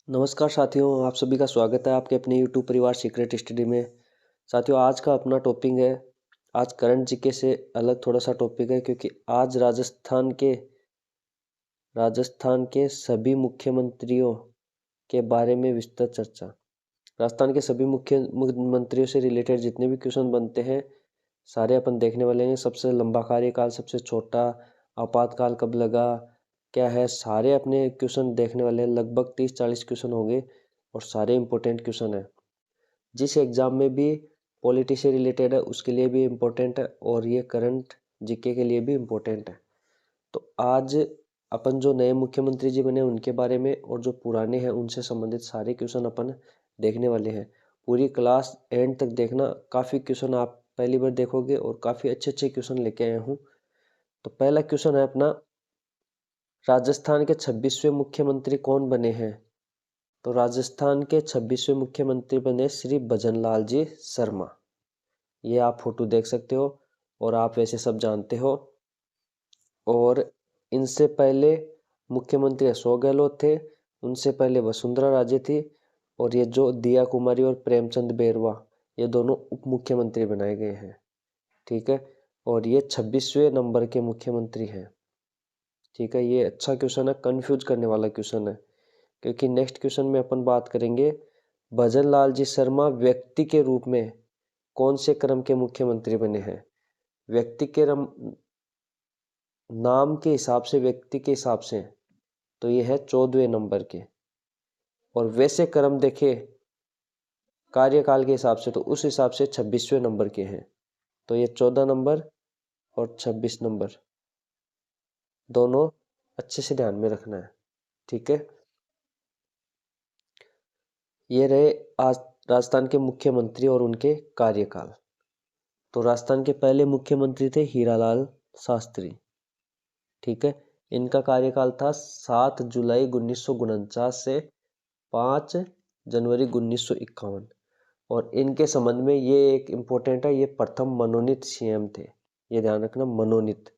नमस्कार साथियों, आप सभी का स्वागत है आपके अपने YouTube परिवार सीक्रेट स्टडी में। साथियों, आज का अपना टॉपिक है, आज करंट जीके से अलग थोड़ा सा टॉपिक है क्योंकि आज राजस्थान के सभी मुख्यमंत्रियों के बारे में विस्तृत चर्चा। राजस्थान के सभी मुख्यमंत्रियों से रिलेटेड जितने भी क्वेश्चन बनते हैं सारे अपन देखने वाले हैं। सबसे लंबा कार्यकाल, सबसे छोटा, आपातकाल कब लगा, क्या है, सारे अपने क्वेश्चन देखने वाले हैं। लगभग 30-40 क्वेश्चन होंगे और सारे इंपॉर्टेंट क्वेश्चन हैं। जिस एग्जाम में भी पॉलिटी से रिलेटेड है उसके लिए भी इम्पोर्टेंट है और ये करंट जीके के लिए भी इम्पोर्टेंट है। तो आज अपन जो नए मुख्यमंत्री जी बने उनके बारे में और जो पुराने हैं उनसे संबंधित सारे क्वेश्चन अपन देखने वाले हैं। पूरी क्लास एंड तक देखना, काफ़ी क्वेश्चन आप पहली बार देखोगे और काफ़ी अच्छे अच्छे क्वेश्चन लेके आया हूँ। तो पहला क्वेश्चन है अपना, राजस्थान के 26वें मुख्यमंत्री कौन बने हैं? तो राजस्थान के 26वें मुख्यमंत्री बने श्री भजनलाल जी शर्मा। ये आप फोटो देख सकते हो और आप वैसे सब जानते हो। और इनसे पहले मुख्यमंत्री अशोक गहलोत थे, उनसे पहले वसुंधरा राजे थी और ये जो दिया कुमारी और प्रेमचंद बेरवा, ये दोनों उप मुख्यमंत्री बनाए गए हैं। ठीक है, और ये 26वें नंबर के मुख्यमंत्री हैं। ठीक है, ये अच्छा क्वेश्चन है, कंफ्यूज करने वाला क्वेश्चन है क्योंकि नेक्स्ट क्वेश्चन में अपन बात करेंगे भजनलाल जी शर्मा व्यक्ति के रूप में कौन से क्रम के मुख्यमंत्री बने हैं। व्यक्ति के नाम के हिसाब से, व्यक्ति के हिसाब से तो ये है 14वें नंबर के, और वैसे क्रम देखे कार्यकाल के हिसाब से तो उस हिसाब से 26वें नंबर के हैं। तो ये 14 नंबर और 26 नंबर दोनों अच्छे से ध्यान में रखना है। ठीक है, ये रहे आज राजस्थान के मुख्यमंत्री और उनके कार्यकाल। तो राजस्थान के पहले मुख्यमंत्री थे हीरालाल शास्त्री। ठीक है, इनका कार्यकाल था 7 जुलाई 1949 से 5 जनवरी 1951। और इनके संबंध में ये एक इम्पोर्टेंट है, ये प्रथम मनोनीत सीएम थे, ये ध्यान रखना, मनोनीत।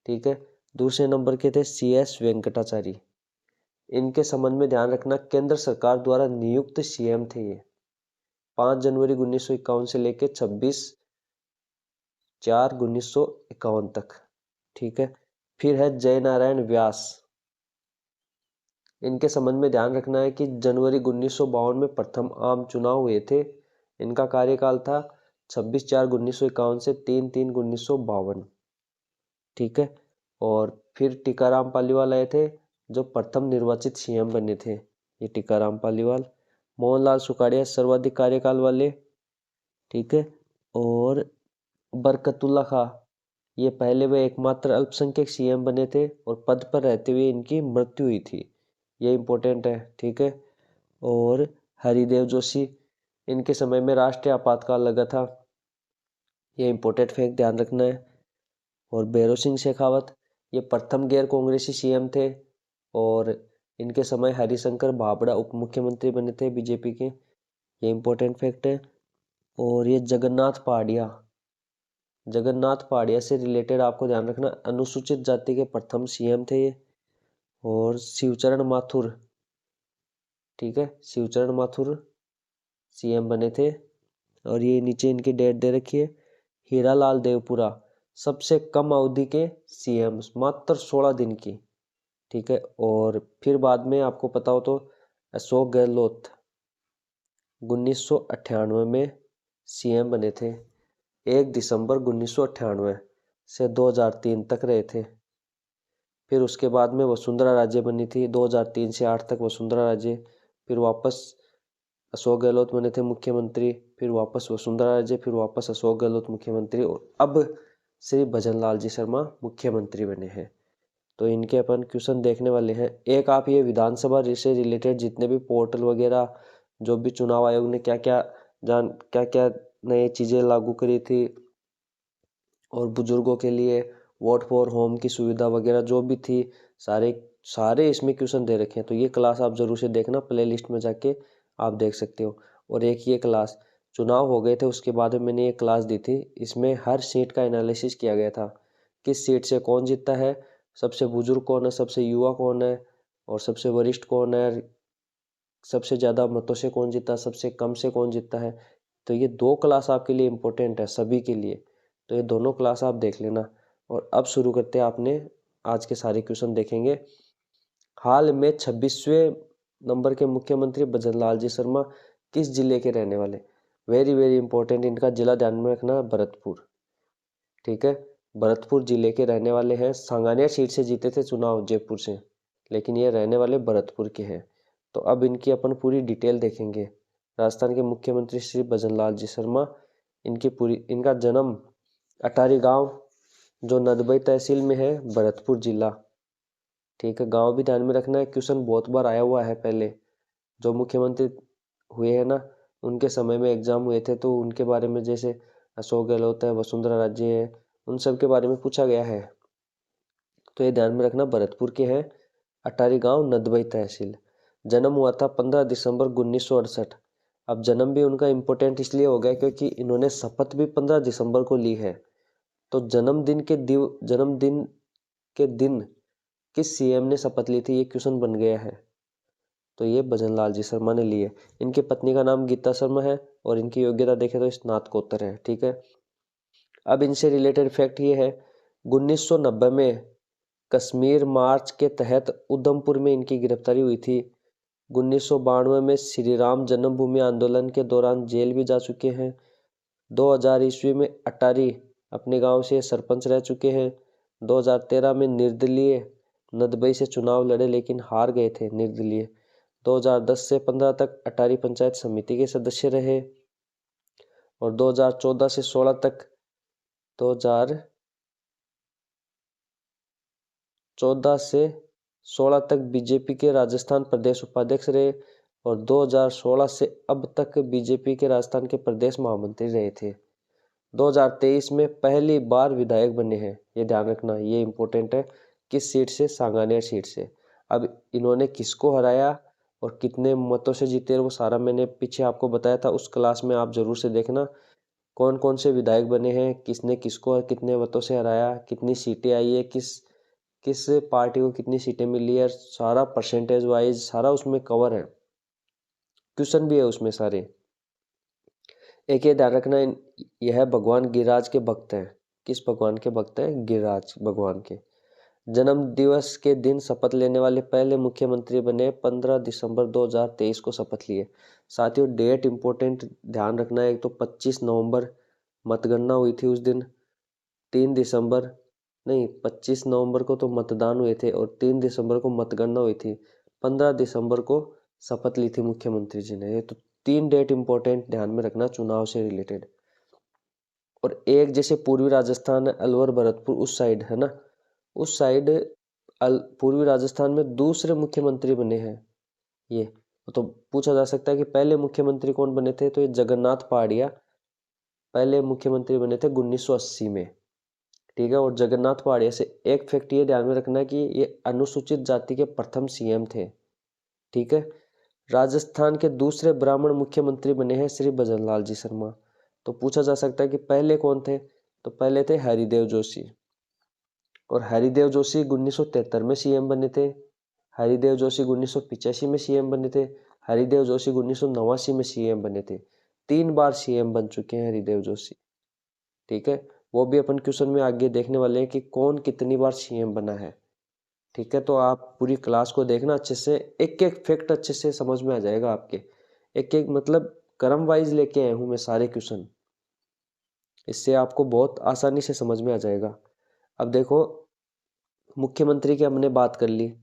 ठीक है, दूसरे नंबर के थे CS वेंकटाचारी। इनके संबंध में ध्यान रखना, केंद्र सरकार द्वारा नियुक्त सीएम थे ये, 5 जनवरी 1951 से लेकर 26/4/1951 तक। ठीक है, फिर है जय नारायण व्यास। इनके संबंध में ध्यान रखना है कि जनवरी 1952 में प्रथम आम चुनाव हुए थे। इनका कार्यकाल था 26/4/1951 से 3/3/1952। ठीक है, और फिर टीकाराम पालीवाल आए थे जो प्रथम निर्वाचित सीएम बने थे, ये टीकाराम पालीवाल। मोहनलाल सुखाड़िया सर्वाधिक कार्यकाल वाले। ठीक है, और बरकतुल्ला खां, ये पहले वे एकमात्र अल्पसंख्यक सीएम बने थे और पद पर रहते हुए इनकी मृत्यु हुई थी, ये इम्पोर्टेंट है। ठीक है, और हरिदेव जोशी, इनके समय में राष्ट्रीय आपातकाल लगा था, ये इम्पोर्टेंट फैक्ट ध्यान रखना है। और भैरों सिंह शेखावत, ये प्रथम गैर कांग्रेसी सीएम थे और इनके समय हरिशंकर भाबड़ा उप मुख्यमंत्री बने थे बीजेपी के, ये इम्पोर्टेंट फैक्ट है। और ये जगन्नाथ पहाड़िया से रिलेटेड आपको ध्यान रखना, अनुसूचित जाति के प्रथम सीएम थे ये। और शिवचरण माथुर, ठीक है, शिवचरण माथुर सीएम बने थे और ये नीचे इनकी डेट दे रखी है। हीरालाल देवपुरा, सबसे कम अवधि के सीएम, मात्र 16 दिन की। ठीक है, और फिर बाद में आपको पता हो तो अशोक गहलोत 1998 में सीएम बने थे, 1 दिसंबर 1998 से 2003 तक रहे थे। फिर उसके बाद में वसुंधरा राजे बनी थी, 2003 से 8 तक वसुंधरा राजे। फिर वापस अशोक गहलोत बने थे मुख्यमंत्री, फिर वापस वसुंधरा राजे, फिर वापस अशोक गहलोत मुख्यमंत्री, और अब श्री भजनलाल जी शर्मा मुख्यमंत्री बने हैं। तो इनके अपन क्वेश्चन देखने वाले हैं। एक आप ये विधानसभा से रिलेटेड जितने भी पोर्टल वगैरह, जो भी चुनाव आयोग ने क्या क्या नई चीज़ें लागू करी थी और बुजुर्गों के लिए वोट फॉर होम की सुविधा वगैरह जो भी थी, सारे इसमें क्वेश्चन दे रखे हैं। तो ये क्लास आप जरूर से देखना, प्ले लिस्ट में जाके आप देख सकते हो। और एक ये क्लास चुनाव हो गए थे उसके बाद में मैंने ये क्लास दी थी, इसमें हर सीट का एनालिसिस किया गया था, किस सीट से कौन जीतता है, सबसे बुजुर्ग कौन है, सबसे युवा कौन है और सबसे वरिष्ठ कौन है, सबसे ज़्यादा मतों से कौन जीता, सबसे कम से कौन जीता है। तो ये 2 क्लास आपके लिए इम्पोर्टेंट है सभी के लिए, तो ये दोनों क्लास आप देख लेना। और अब शुरू करते हैं, आपने आज के सारे क्वेश्चन देखेंगे। हाल में 26वें नंबर के मुख्यमंत्री भजनलाल जी शर्मा किस जिले के रहने वाले। वेरी वेरी इंपॉर्टेंट, इनका जिला ध्यान में रखना, भरतपुर। ठीक है, भरतपुर जिले के रहने वाले हैं। सांगानेर सीट से जीते थे चुनाव जयपुर से, लेकिन ये रहने वाले भरतपुर के हैं। तो अब इनकी अपन पूरी डिटेल देखेंगे। राजस्थान के मुख्यमंत्री श्री भजनलाल जी शर्मा, इनका जन्म अटारी गांव, जो नदबई तहसील में है, भरतपुर जिला। ठीक है, गांव भी ध्यान में रखना है, क्वेश्चन बहुत बार आया हुआ है। पहले जो मुख्यमंत्री हुए हैं ना, उनके समय में एग्जाम हुए थे, तो उनके बारे में, जैसे अशोक गहलोत है, वसुंधरा राजे है, उन सब के बारे में पूछा गया है। तो ये ध्यान में रखना, भरतपुर के हैं, अटारी गांव, नदबई तहसील। जन्म हुआ था 15 दिसंबर 1968। अब जन्म भी उनका इम्पोर्टेंट इसलिए हो गया क्योंकि इन्होंने शपथ भी 15 दिसंबर को ली है। तो जन्मदिन के दिन किस सीएम ने शपथ ली थी, ये क्वेश्चन बन गया है। तो ये भजनलाल जी शर्मा ने ली है। इनकी पत्नी का नाम गीता शर्मा है और इनकी योग्यता देखें तो स्नातकोत्तर है। ठीक है, अब इनसे रिलेटेड फैक्ट ये है, 1990 में कश्मीर मार्च के तहत उधमपुर में इनकी गिरफ्तारी हुई थी। 1992 में श्री राम जन्मभूमि आंदोलन के दौरान जेल भी जा चुके हैं। 2000 ईस्वी में अटारी अपने गांव से सरपंच रह चुके हैं। 2013 में निर्दलीय नदबई से चुनाव लड़े लेकिन हार गए थे निर्दलीय। 2010 से 15 तक अटारी पंचायत समिति के सदस्य रहे और 2014 से 16 तक 2014 से 16 तक बीजेपी के राजस्थान प्रदेश उपाध्यक्ष रहे और 2016 से अब तक बीजेपी के राजस्थान के प्रदेश महामंत्री रहे थे। 2023 में पहली बार विधायक बने हैं, ये ध्यान रखना, ये इंपॉर्टेंट है। किस सीट से, सांगानेर सीट से। अब इन्होंने किसको हराया और कितने मतों से जीते, वो सारा मैंने पीछे आपको बताया था, उस क्लास में आप जरूर से देखना। कौन कौन से विधायक बने हैं, किसने किसको कितने मतों से हराया, कितनी सीटें आई है, किस किस पार्टी को कितनी सीटें मिली है, सारा परसेंटेज वाइज सारा उसमें कवर है, क्वेश्चन भी है उसमें सारे। एक ये ध्यान रखना, यह भगवान गिरिराज के भक्त हैं। किस भगवान के भक्त हैं? गिरिराज भगवान के। जन्म दिवस के दिन शपथ लेने वाले पहले मुख्यमंत्री बने 15 दिसंबर 2023 को शपथ लिए। साथियों, डेट इंपॉर्टेंट ध्यान रखना है। एक तो 25 नवंबर मतगणना हुई थी उस दिन, 3 दिसंबर नहीं 25 नवंबर को तो मतदान हुए थे और 3 दिसंबर को मतगणना हुई थी। 15 दिसंबर को शपथ ली थी मुख्यमंत्री जी ने। ये तो 3 डेट इंपॉर्टेंट ध्यान में रखना चुनाव से रिलेटेड। और एक जैसे पूर्वी राजस्थान, अलवर, भरतपुर उस साइड है ना, उस साइड पूर्वी राजस्थान में दूसरे मुख्यमंत्री बने हैं ये। तो पूछा जा सकता है कि पहले मुख्यमंत्री कौन बने थे, तो ये जगन्नाथ पहाड़िया पहले मुख्यमंत्री बने थे 1980 में। ठीक है, और जगन्नाथ पहाड़िया से एक फैक्ट ये ध्यान में रखना कि ये अनुसूचित जाति के प्रथम सीएम थे। ठीक है, राजस्थान के दूसरे ब्राह्मण मुख्यमंत्री बने हैं श्री भजनलाल जी शर्मा। तो पूछा जा सकता है कि पहले कौन थे, तो पहले थे हरिदेव जोशी। और हरिदेव जोशी 1973 में सीएम बने थे। हरिदेव जोशी 1985 में सीएम बने थे। हरिदेव जोशी 1989 में सीएम बने थे। 3 बार सीएम बन चुके हैं हरिदेव जोशी। ठीक है, वो भी अपन क्वेश्चन में आगे देखने वाले हैं कि कौन कितनी बार सीएम बना है। ठीक है, तो आप पूरी क्लास को देखना अच्छे से, एक एक फैक्ट अच्छे से समझ में आ जाएगा आपके। एक एक मतलब क्रम वाइज लेके आया हूं मैं सारे क्वेश्चन, इससे आपको बहुत आसानी से समझ में आ जाएगा। अब देखो, मुख्यमंत्री की हमने बात कर ली।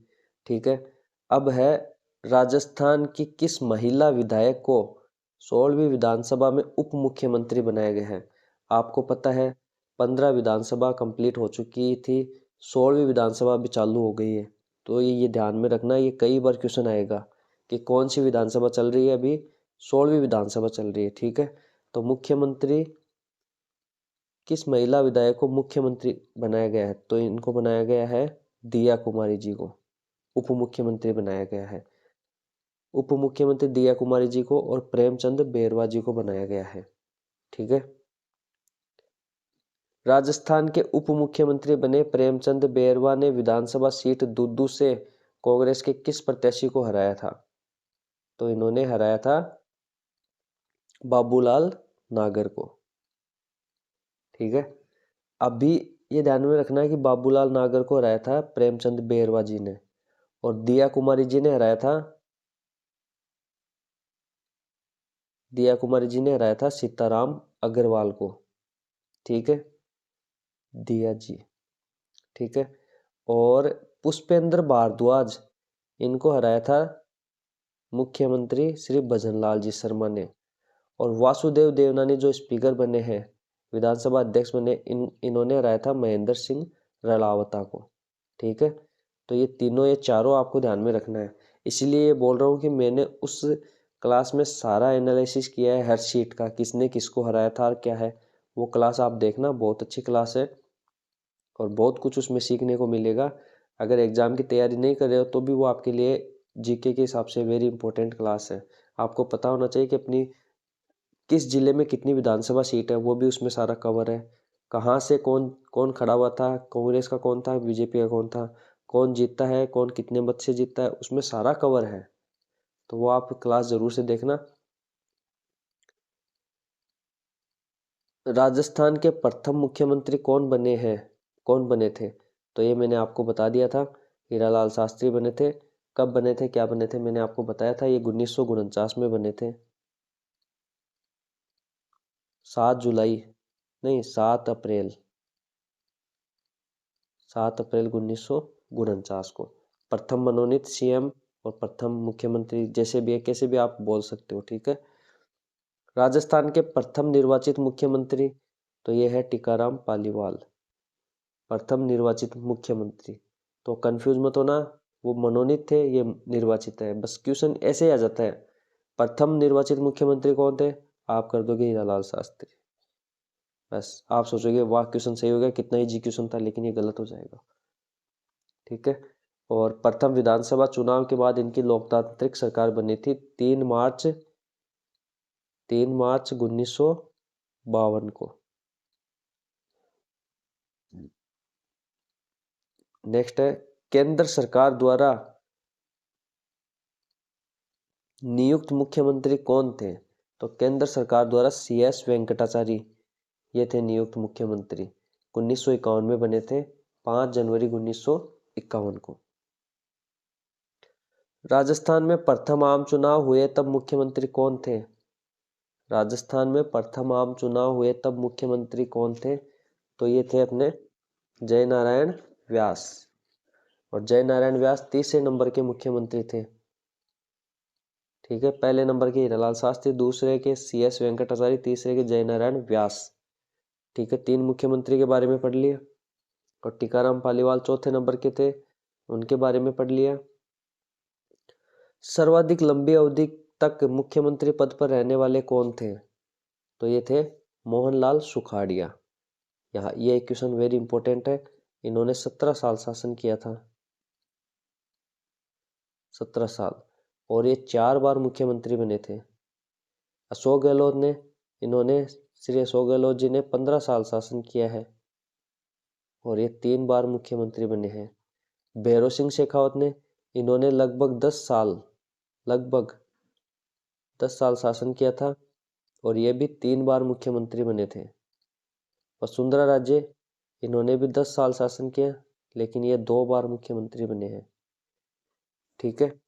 ठीक है, अब है राजस्थान की किस महिला विधायक को 16वीं विधानसभा में उप मुख्यमंत्री बनाया गया है। आपको पता है 15 विधानसभा कंप्लीट हो चुकी थी, 16वीं विधानसभा भी चालू हो गई है। तो ये ध्यान में रखना, ये कई बार क्वेश्चन आएगा कि कौन सी विधानसभा चल रही है अभी, 16वीं विधानसभा चल रही है। ठीक है, तो मुख्यमंत्री किस महिला विधायक को मुख्यमंत्री बनाया गया है, तो इनको बनाया गया है दिया कुमारी जी को उप मुख्यमंत्री बनाया गया है। उप मुख्यमंत्री दिया कुमारी जी को और प्रेमचंद बेरवा जी को बनाया गया है। ठीक है, राजस्थान के उप मुख्यमंत्री बने प्रेमचंद बेरवा ने विधानसभा सीट दुद्दू से कांग्रेस के किस प्रत्याशी को हराया था। तो इन्होंने हराया था बाबूलाल नागर को। ठीक है, अभी ये ध्यान में रखना है कि बाबूलाल नागर को हराया था प्रेमचंद बेरवा जी ने, और दिया कुमारी जी ने हराया था सीताराम अग्रवाल को। ठीक है, दिया जी। ठीक है, और पुष्पेंद्र भारद्वाज, इनको हराया था मुख्यमंत्री श्री भजनलाल जी शर्मा ने। और वासुदेव देवनानी जो स्पीकर बने हैं, विधानसभा अध्यक्ष बने, इन्होंने हराया था महेंद्र सिंह रलावता को। ठीक है, तो ये चारों आपको ध्यान में रखना है। इसीलिए ये बोल रहा हूँ कि मैंने उस क्लास में सारा एनालिसिस किया है हर शीट का, किसने किसको हराया था और क्या है। वो क्लास आप देखना, बहुत अच्छी क्लास है और बहुत कुछ उसमें सीखने को मिलेगा। अगर एग्जाम की तैयारी नहीं कर रहे हो तो भी वो आपके लिए जीके के हिसाब से वेरी इंपॉर्टेंट क्लास है। आपको पता होना चाहिए कि अपनी किस जिले में कितनी विधानसभा सीट है, वो भी उसमें सारा कवर है। कहाँ से कौन कौन खड़ा हुआ था, कांग्रेस का कौन था, बीजेपी का कौन था, कौन जीतता है, कौन कितने मत से जीतता है, उसमें सारा कवर है। तो वो आप क्लास जरूर से देखना। राजस्थान के प्रथम मुख्यमंत्री कौन बने थे, तो ये मैंने आपको बता दिया था, हीरालाल शास्त्री बने थे। कब बने थे, क्या बने थे, मैंने आपको बताया था, ये 1949 में बने थे। 7 जुलाई नहीं 7 अप्रैल 1949 को प्रथम मनोनीत सीएम और प्रथम मुख्यमंत्री, जैसे भी है, कैसे भी आप बोल सकते हो। ठीक है, राजस्थान के प्रथम निर्वाचित मुख्यमंत्री, तो ये है टीकाराम पालीवाल, प्रथम निर्वाचित मुख्यमंत्री। तो कंफ्यूज मत होना, वो मनोनीत थे, ये निर्वाचित है, बस क्वेश्चन ऐसे ही आ जाता है। प्रथम निर्वाचित मुख्यमंत्री कौन थे, आप कर दोगे हीरालाल शास्त्री। बस आप सोचोगे वाह क्वेश्चन सही हो गया, कितना इजी क्वेश्चन था, लेकिन ये गलत हो जाएगा। ठीक है, और प्रथम विधानसभा चुनाव के बाद इनकी लोकतांत्रिक सरकार बनी थी 3 मार्च 1952 को। नेक्स्ट है, केंद्र सरकार द्वारा नियुक्त मुख्यमंत्री कौन थे, तो केंद्र सरकार द्वारा CS वेंकटाचारी, ये थे नियुक्त मुख्यमंत्री। 1951 में बने थे, 5 जनवरी 1951 को। राजस्थान में प्रथम आम चुनाव हुए तब मुख्यमंत्री कौन थे, राजस्थान में प्रथम आम चुनाव हुए तब मुख्यमंत्री कौन थे, तो ये थे अपने जय नारायण व्यास। और जय नारायण व्यास तीसरे नंबर के मुख्यमंत्री थे। ठीक है, पहले नंबर के हीरालाल शास्त्री, दूसरे के CS वेंकटाचारी, तीसरे के जय नारायण व्यास। ठीक है, 3 मुख्यमंत्री के बारे में पढ़ लिया। और टीकाराम पालीवाल चौथे नंबर के थे, उनके बारे में पढ़ लिया। सर्वाधिक लंबी अवधि तक मुख्यमंत्री पद पर रहने वाले कौन थे, तो ये थे मोहनलाल सुखाड़िया। यहाँ ये एक क्वेश्चन वेरी इंपॉर्टेंट है, इन्होंने 17 साल शासन किया था, 17 साल, और ये 4 बार मुख्यमंत्री बने थे। अशोक गहलोत ने श्री अशोक गहलोत जी ने 15 साल शासन किया है और ये 3 बार मुख्यमंत्री बने हैं। भैरों सिंह शेखावत ने, इन्होंने लगभग 10 साल शासन किया था और ये भी 3 बार मुख्यमंत्री बने थे। वसुंधरा राजे, इन्होंने भी 10 साल शासन किया, लेकिन ये 2 बार मुख्यमंत्री बने हैं। ठीक है,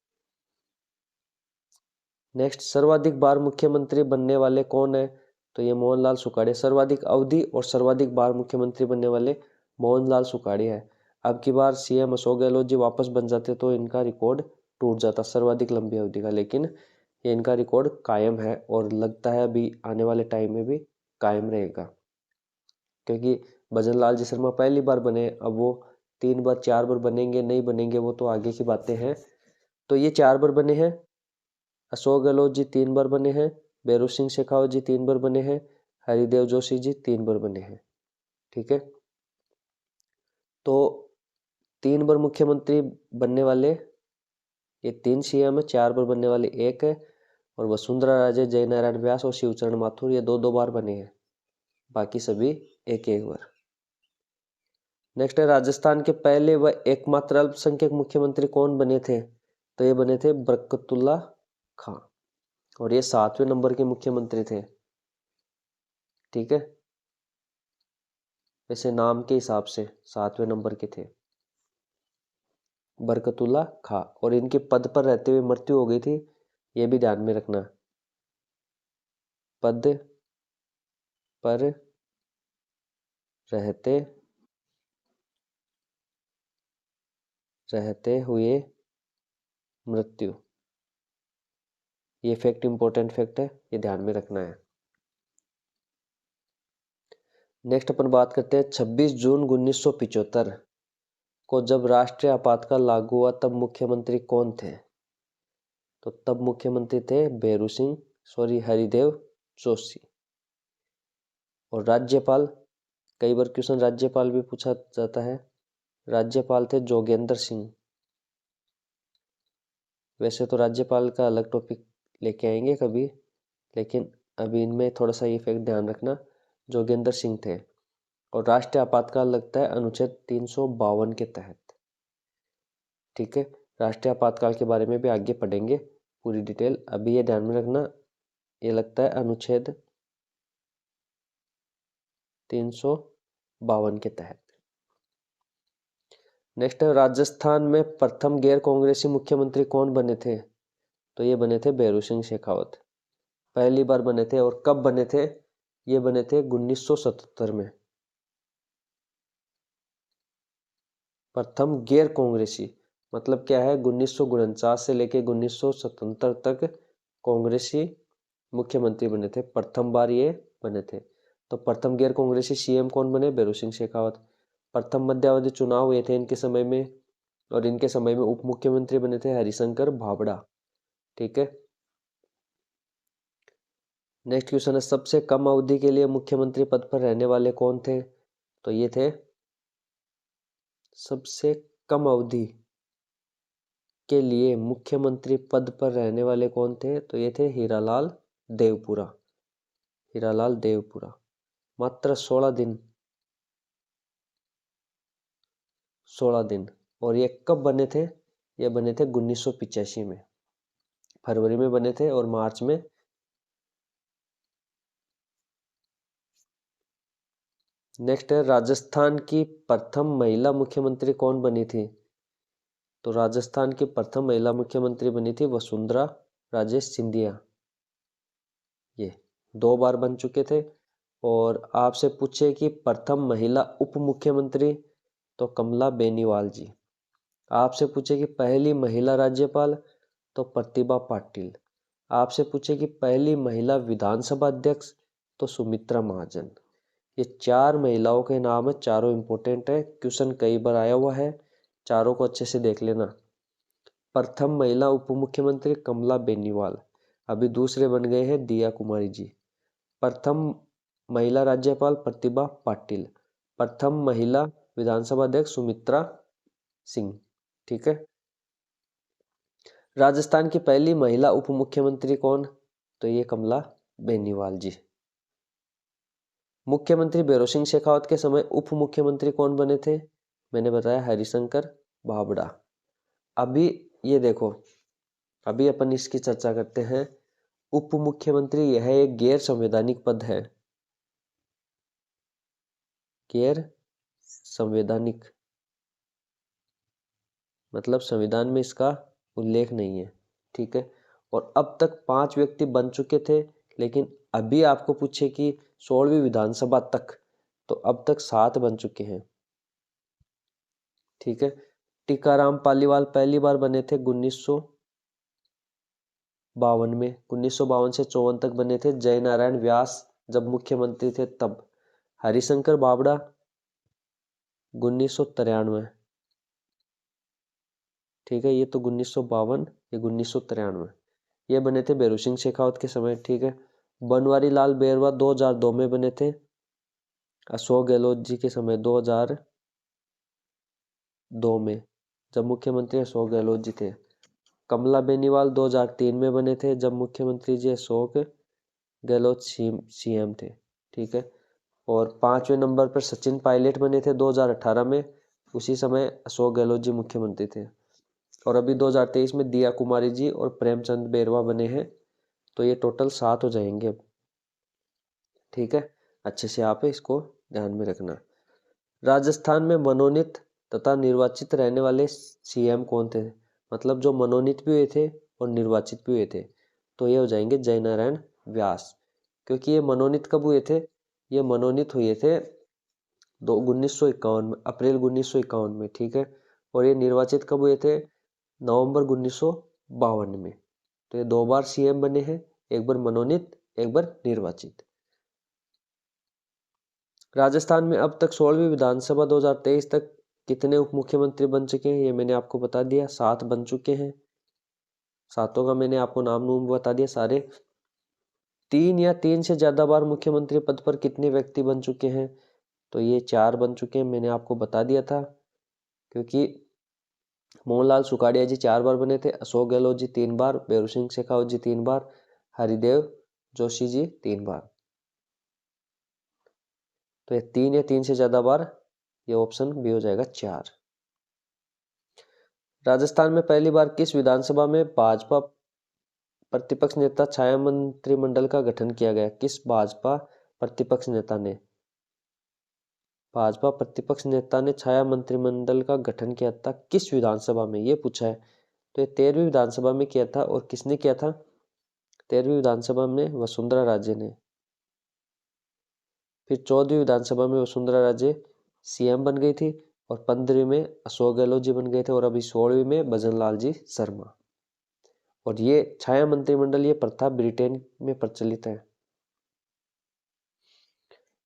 नेक्स्ट, सर्वाधिक बार मुख्यमंत्री बनने वाले कौन है, तो ये मोहनलाल सुखाड़िया। सर्वाधिक अवधि और सर्वाधिक बार मुख्यमंत्री बनने वाले मोहनलाल सुखाड़िया है। अब की बार CM अशोक गहलोत जी वापस बन जाते तो इनका रिकॉर्ड टूट जाता सर्वाधिक लंबी अवधि का, लेकिन ये इनका रिकॉर्ड कायम है और लगता है अभी आने वाले टाइम में भी कायम रहेगा, क्योंकि भजनलाल जी शर्मा पहली बार बने, अब वो 3 बार 4 बार बनेंगे नहीं बनेंगे वो तो आगे की बातें हैं। तो ये 4 बार बने हैं, अशोक गहलोत जी 3 बार बने हैं, भैरों सिंह शेखावत जी 3 बार बने हैं, हरिदेव जोशी जी 3 बार बने हैं। ठीक है, तो 3 बार मुख्यमंत्री बनने वाले ये 3 CM है, 4 बार बनने वाले 1 है, और वसुंधरा राजे, जय नारायण व्यास और शिवचरण माथुर ये 2-2 बार बने हैं, बाकी सभी 1-1 बार। नेक्स्ट है, राजस्थान के पहले व एकमात्र अल्पसंख्यक मुख्यमंत्री कौन बने थे, तो ये बने थे बरकतुल्ला खां, और ये 7वें नंबर के मुख्यमंत्री थे। ठीक है, वैसे नाम के हिसाब से 7वें नंबर के थे बरकतुल्ला खां, और इनके पद पर रहते हुए मृत्यु हो गई थी, ये भी ध्यान में रखना। पद पर रहते हुए मृत्यु, ये फैक्ट इंपॉर्टेंट फैक्ट है, ये ध्यान में रखना है। नेक्स्ट अपन बात करते हैं 26 जून 1975 को जब राष्ट्रीय आपातकाल लागू हुआ तब मुख्यमंत्री कौन थे? तो तब मुख्यमंत्री थे हरिदेव जोशी। और राज्यपाल, कई बार क्वेश्चन राज्यपाल भी पूछा जाता है, राज्यपाल थे जोगेंद्र सिंह। वैसे तो राज्यपाल का अलग टॉपिक लेके आएंगे कभी, लेकिन अभी इनमें थोड़ा सा ये फैक्ट ध्यान रखना, जोगेंद्र सिंह थे। और राष्ट्रीय आपातकाल लगता है अनुच्छेद 352 के तहत। ठीक है, राष्ट्रीय आपातकाल के बारे में भी आगे पढ़ेंगे पूरी डिटेल, अभी ये ध्यान में रखना, ये लगता है अनुच्छेद 352 के तहत। नेक्स्ट है राजस्थान में प्रथम गैर कांग्रेसी मुख्यमंत्री कौन बने थे? तो ये बने थे भैरू सिंह शेखावत, पहली बार बने थे। और कब बने थे? ये बने थे 1977 में। प्रथम गैर कांग्रेसी मतलब क्या है? 1949 से लेके 1977 तक कांग्रेसी मुख्यमंत्री बने थे, प्रथम बार ये बने थे। तो प्रथम गैर कांग्रेसी सीएम कौन बने? भैरू सिंह शेखावत। प्रथम मध्यावधि चुनाव हुए थे इनके समय में, और इनके समय में उप मुख्यमंत्री बने थे हरिशंकर भाबड़ा। ठीक है, नेक्स्ट क्वेश्चन है सबसे कम अवधि के लिए मुख्यमंत्री पद पर रहने वाले कौन थे? तो ये थे सबसे कम अवधि के लिए मुख्यमंत्री पद पर रहने वाले कौन थे? तो ये थे हीरालाल देवपुरा। हीरालाल देवपुरा मात्र 16 दिन। और ये कब बने थे? ये बने थे 1985 में, फरवरी में बने थे और मार्च में। नेक्स्ट है राजस्थान की प्रथम महिला मुख्यमंत्री कौन बनी थी? तो राजस्थान की प्रथम महिला मुख्यमंत्री बनी थी वसुंधरा राजे सिंधिया। ये 2 बार बन चुके थे। और आपसे पूछे कि प्रथम महिला उप मुख्यमंत्री, तो कमला बेनीवाल जी। आपसे पूछे कि पहली महिला राज्यपाल, तो प्रतिभा पाटिल। आपसे पूछे कि पहली महिला विधानसभा अध्यक्ष, तो सुमित्रा महाजन। ये 4 महिलाओं के नाम है, चारों इंपॉर्टेंट है, क्वेश्चन कई बार आया हुआ है, चारों को अच्छे से देख लेना। प्रथम महिला उप मुख्यमंत्री कमला बेनीवाल, अभी दूसरे बन गए हैं दिया कुमारी जी। प्रथम महिला राज्यपाल प्रतिभा पाटिल, प्रथम महिला विधानसभा अध्यक्ष सुमित्रा सिंह। ठीक है, राजस्थान की पहली महिला उप मुख्यमंत्री कौन? तो ये कमला बेनीवाल जी। मुख्यमंत्री भैरू सिंह शेखावत के समय उप मुख्यमंत्री कौन बने थे? मैंने बताया हरिशंकर भाबड़ा। अभी ये देखो, अभी अपन इसकी चर्चा करते हैं। उप मुख्यमंत्री यह एक गैर संवैधानिक पद है, गैर संवैधानिक मतलब संविधान में इसका उल्लेख नहीं है। ठीक है, और अब तक 5 व्यक्ति बन चुके थे, लेकिन अभी आपको पूछे कि 16वीं विधानसभा तक, तो अब तक 7 बन चुके हैं। ठीक है, टीकाराम पालीवाल पहली बार बने थे 1952 में, 1952 से 54 तक बने थे। जय नारायण व्यास जब मुख्यमंत्री थे तब। हरिशंकर बावड़ा 1993। ठीक है, ये तो 1952, ये 1993, ये बने थे भैरू सिंह शेखावत के समय। ठीक है, बनवारी लाल बेरवा 2002 में बने थे, अशोक गहलोत जी के समय 2002 में, जब मुख्यमंत्री अशोक गहलोत जी थे। कमला बेनीवाल 2003 में बने थे, जब मुख्यमंत्री जी अशोक गहलोत सीएम थे। ठीक है, और 5वें नंबर पर सचिन पायलट बने थे 2018 में, उसी समय अशोक गहलोत जी मुख्यमंत्री थे। और अभी 2023 में दिया कुमारी जी और प्रेमचंद बेरवा बने हैं, तो ये टोटल 7 हो जाएंगे अब। ठीक है, अच्छे से आप इसको ध्यान में रखना। राजस्थान में मनोनीत तथा निर्वाचित रहने वाले सीएम कौन थे? मतलब जो मनोनीत भी हुए थे और निर्वाचित भी हुए थे, तो ये हो जाएंगे जयनारायण व्यास। क्योंकि ये मनोनीत कब हुए थे? ये मनोनीत हुए थे 1951 में, अप्रैल 1951 में। ठीक है, और ये निर्वाचित कब हुए थे? नवंबर 1952 में। तो ये 2 बार सीएम बने हैं, एक बार मनोनीत, एक बार निर्वाचित। राजस्थान में अब तक 16वीं विधानसभा 2023 तक कितने उप मुख्यमंत्री बन चुके हैं? ये मैंने आपको बता दिया, 7 बन चुके हैं। 7 का मैंने आपको नाम नूम बता दिया सारे। 3 या 3 से ज्यादा बार मुख्यमंत्री पद पर कितने व्यक्ति बन चुके हैं? तो ये 4 बन चुके हैं, मैंने आपको बता दिया था। क्योंकि मोहनलाल सुखाड़िया जी 4 बार बने थे, अशोक गहलोत जी 3 बार, बेरू सिंह शेखावत जी 3 बार, हरिदेव जोशी जी 3 बार। तो ये 3 या 3 से ज्यादा बार, ये ऑप्शन बी हो जाएगा 4। राजस्थान में पहली बार किस विधानसभा में भाजपा प्रतिपक्ष नेता छाया मंत्रिमंडल का गठन किया गया? किस भाजपा प्रतिपक्ष नेता ने? भाजपा प्रतिपक्ष नेता ने छाया मंत्रिमंडल का गठन किया था किस विधानसभा में, ये पूछा है। तो ये 13वीं विधानसभा में किया था। और किसने किया था? 13वीं विधानसभा में वसुंधरा राजे ने। फिर 14वीं विधानसभा में वसुंधरा राजे सीएम बन गई थी, और 15वीं में अशोक गहलोत जी बन गए थे, और अभी 16वीं में भजन लाल जी शर्मा। और ये छाया मंत्रिमंडल, ये प्रथा ब्रिटेन में प्रचलित है।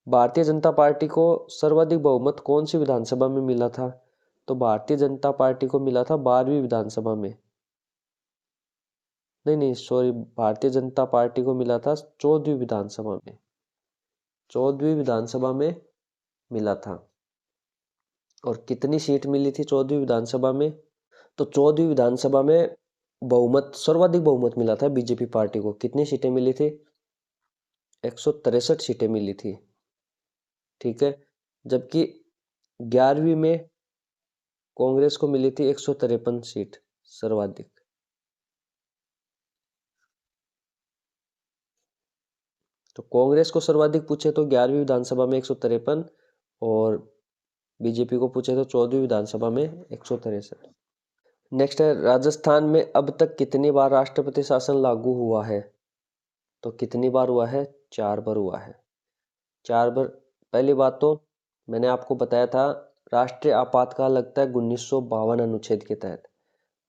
भारतीय जनता पार्टी को सर्वाधिक बहुमत कौन सी विधानसभा में मिला था? तो भारतीय जनता पार्टी को मिला था 12वीं विधानसभा में। नहीं सॉरी, भारतीय जनता पार्टी को मिला था 14वीं विधानसभा में। 14वीं विधानसभा में मिला था। और कितनी सीट मिली थी 14वीं विधानसभा में? तो 14वीं विधानसभा में बहुमत, सर्वाधिक बहुमत मिला था बीजेपी पार्टी को। कितनी सीटें मिली थी? 163 सीटें मिली थी। ठीक है, जबकि 11वीं में कांग्रेस को मिली थी 153 सीट सर्वाधिक। तो कांग्रेस को सर्वाधिक पूछे तो 11वीं विधानसभा में 153, और बीजेपी को पूछे तो 14वीं विधानसभा में 163। नेक्स्ट है, राजस्थान में अब तक कितनी बार राष्ट्रपति शासन लागू हुआ है? तो कितनी बार हुआ है? 4 बार हुआ है। 4 बार। पहली बात तो मैंने आपको बताया था, राष्ट्रीय आपातकाल लगता है 1952 अनुच्छेद के तहत।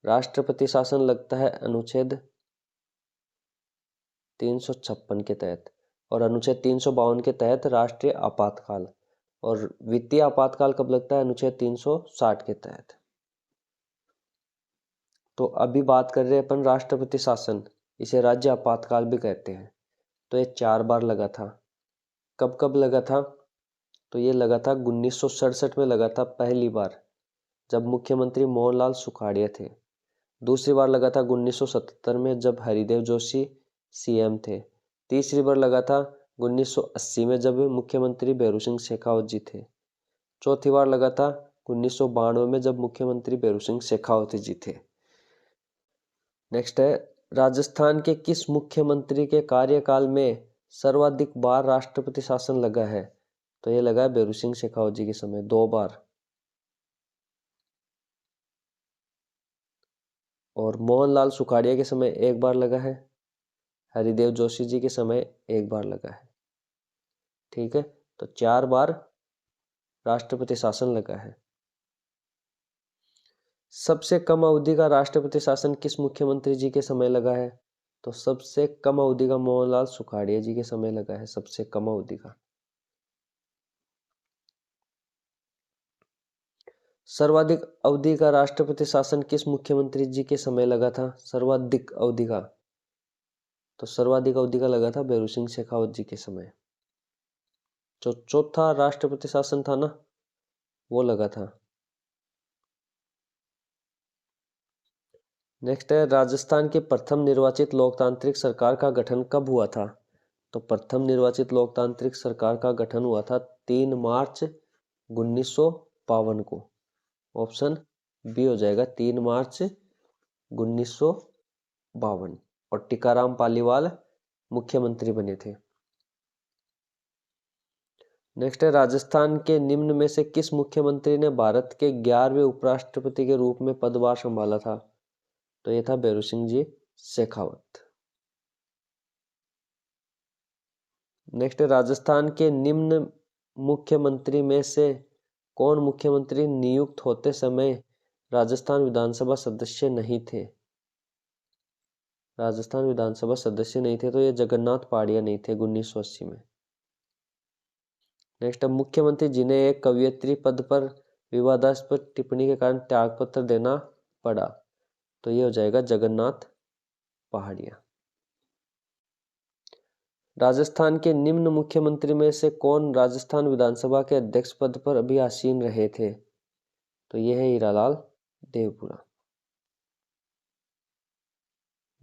राष्ट्रपति शासन लगता है अनुच्छेद 356 के तहत, और अनुच्छेद 352 के तहत राष्ट्रीय आपातकाल। और वित्तीय आपातकाल कब लगता है? अनुच्छेद 360 के तहत। तो अभी बात कर रहे हैं अपन राष्ट्रपति शासन, इसे राज्य आपातकाल भी कहते हैं। तो ये 4 बार लगा था। कब कब लगा था? तो ये लगा था 1967 में लगा था पहली बार, जब मुख्यमंत्री मोहनलाल सुखाड़िया थे। दूसरी बार लगा था 1977 में, जब हरिदेव जोशी सीएम थे। तीसरी बार लगा था 1980 में, जब मुख्यमंत्री बेरू सिंह शेखावत जी थे। चौथी बार लगा था 1992 में, जब मुख्यमंत्री बेरू सिंह शेखावत जी थे। नेक्स्ट है, राजस्थान के किस मुख्यमंत्री के कार्यकाल में सर्वाधिक बार राष्ट्रपति शासन लगा है? तो ये लगा है बेरू सिंह शेखावत जी के समय 2 बार, और मोहनलाल सुखाड़िया के समय 1 बार लगा है, हरिदेव जोशी जी के समय 1 बार लगा है। ठीक है, तो 4 बार राष्ट्रपति शासन लगा है। सबसे कम अवधि का राष्ट्रपति शासन किस मुख्यमंत्री जी के समय लगा है? तो सबसे कम अवधि का मोहनलाल सुखाड़िया जी के समय लगा है, सबसे कम अवधि का। सर्वाधिक अवधि का राष्ट्रपति शासन किस मुख्यमंत्री जी के समय लगा था? सर्वाधिक अवधि का, तो सर्वाधिक अवधि का लगा था बेरू सिंह शेखावत जी के समय। जो चौथा राष्ट्रपति शासन था ना, वो लगा था। नेक्स्ट है, राजस्थान की प्रथम निर्वाचित लोकतांत्रिक सरकार का गठन कब हुआ था? तो प्रथम निर्वाचित लोकतांत्रिक सरकार का गठन हुआ था 3 मार्च 1952 को। ऑप्शन बी हो जाएगा 3 मार्च 1952 और टीकाराम पालीवाल मुख्यमंत्री बने थे। नेक्स्ट है, राजस्थान के निम्न में से किस मुख्यमंत्री ने भारत के 11वें उपराष्ट्रपति के रूप में पदभार संभाला था? तो ये था भैरू सिंह जी शेखावत। नेक्स्ट है, राजस्थान के निम्न मुख्यमंत्री में से कौन मुख्यमंत्री नियुक्त होते समय राजस्थान विधानसभा सदस्य नहीं थे? राजस्थान विधानसभा सदस्य नहीं थे, तो ये जगन्नाथ पहाड़िया नहीं थे 1980 में। नेक्स्ट है, मुख्यमंत्री जिन्हें एक कवयित्री पद पर विवादास्पद टिप्पणी के कारण त्यागपत्र देना पड़ा, तो ये हो जाएगा जगन्नाथ पहाड़िया। राजस्थान के निम्न मुख्यमंत्री में से कौन राजस्थान विधानसभा के अध्यक्ष पद पर अभी आसीन रहे थे? तो ये है हीरालाल देवपुरा।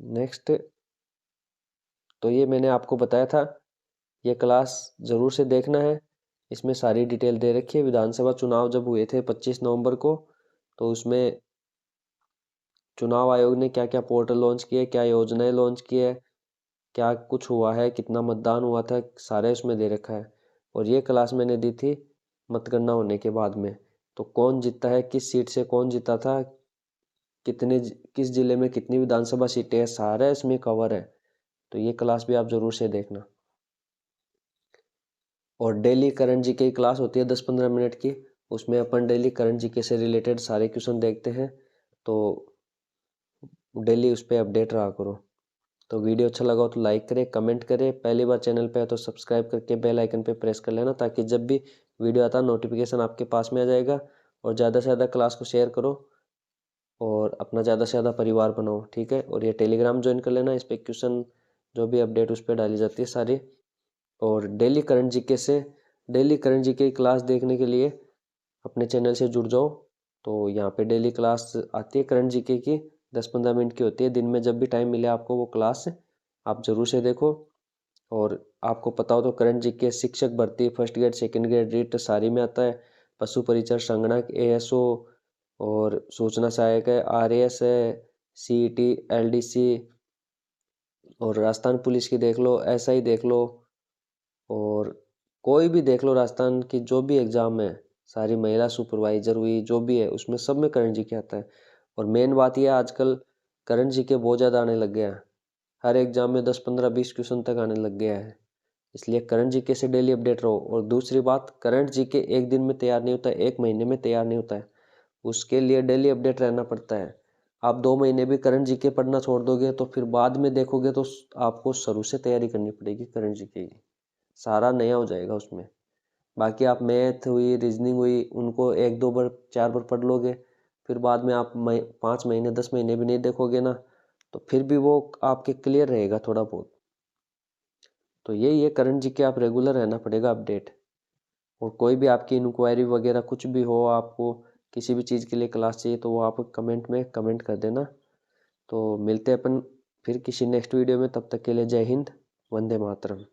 नेक्स्ट, तो ये मैंने आपको बताया था, ये क्लास जरूर से देखना है, इसमें सारी डिटेल दे रखी है। विधानसभा चुनाव जब हुए थे 25 नवंबर को, तो उसमें चुनाव आयोग ने क्या क्या पोर्टल लॉन्च किए, क्या योजनाएं लॉन्च की है, क्या कुछ हुआ है, कितना मतदान हुआ था, सारे उसमें दे रखा है। और ये क्लास मैंने दी थी मतगणना होने के बाद में, तो कौन जीता है, किस सीट से कौन जीता था, किस जिले में कितनी विधानसभा सीटें हैं, सारा इसमें कवर है। तो ये क्लास भी आप जरूर से देखना। और डेली करंट जीके की क्लास होती है 10-15 मिनट की, उसमें अपन डेली करंट जीके से रिलेटेड सारे क्वेश्चन देखते हैं, तो डेली उस पर अपडेट रहा करो। तो वीडियो अच्छा लगा हो तो लाइक करें, कमेंट करें, पहली बार चैनल पे है तो सब्सक्राइब करके बेल आइकन पे प्रेस कर लेना, ताकि जब भी वीडियो आता है नोटिफिकेशन आपके पास में आ जाएगा। और ज़्यादा से ज़्यादा क्लास को शेयर करो और अपना ज़्यादा से ज़्यादा परिवार बनाओ, ठीक है। और ये टेलीग्राम ज्वाइन कर लेना, इस पर क्वेश्चन जो भी अपडेट उस पर डाली जाती है सारी। और डेली करंट जीके की क्लास देखने के लिए अपने चैनल से जुड़ जाओ। तो यहाँ पे डेली क्लास आती है करंट जीके की, 10-15 मिनट की होती है। दिन में जब भी टाइम मिले आपको वो क्लास आप जरूर से देखो। और आपको पता हो तो करंट जीके शिक्षक भर्ती, first grade, second grade, REET सारी में आता है। पशु परिचर, संगणक, एएसओ और सूचना सहायक है, आरएएस है, सीईटी, एलडीसी, और राजस्थान पुलिस की देख लो, एसआई देख लो, और कोई भी देख लो राजस्थान की जो भी एग्जाम है, सारी महिला सुपरवाइजर हुई, जो भी है उसमें सब में करंट जीके आता है। और मेन बात यह है, आजकल करंट जीके बहुत ज़्यादा आने लग गया है, हर एग्जाम में 10-15-20 क्वेश्चन तक आने लग गया है। इसलिए करंट जीके से डेली अपडेट रहो। और दूसरी बात, करंट जीके एक दिन में तैयार नहीं होता है, एक महीने में तैयार नहीं होता है, उसके लिए डेली अपडेट रहना पड़ता है। आप 2 महीने भी करंट जीके पढ़ना छोड़ दोगे तो फिर बाद में देखोगे तो आपको शुरू से तैयारी करनी पड़ेगी करंट जीके की, सारा नया हो जाएगा उसमें। बाकी आप मैथ हुई, रीजनिंग हुई, उनको 1-2 बार 4 बार पढ़ लोगे, फिर बाद में आप 5 महीने 10 महीने भी नहीं देखोगे ना, तो फिर भी वो आपके क्लियर रहेगा थोड़ा बहुत। तो यही है, करंट जीके आप रेगुलर रहना पड़ेगा अपडेट। और कोई भी आपकी इंक्वायरी वगैरह कुछ भी हो, आपको किसी भी चीज़ के लिए क्लास चाहिए, तो वो आप कमेंट में कमेंट कर देना। तो मिलते हैं अपन फिर किसी नेक्स्ट वीडियो में, तब तक के लिए जय हिंद, वंदे मातरम।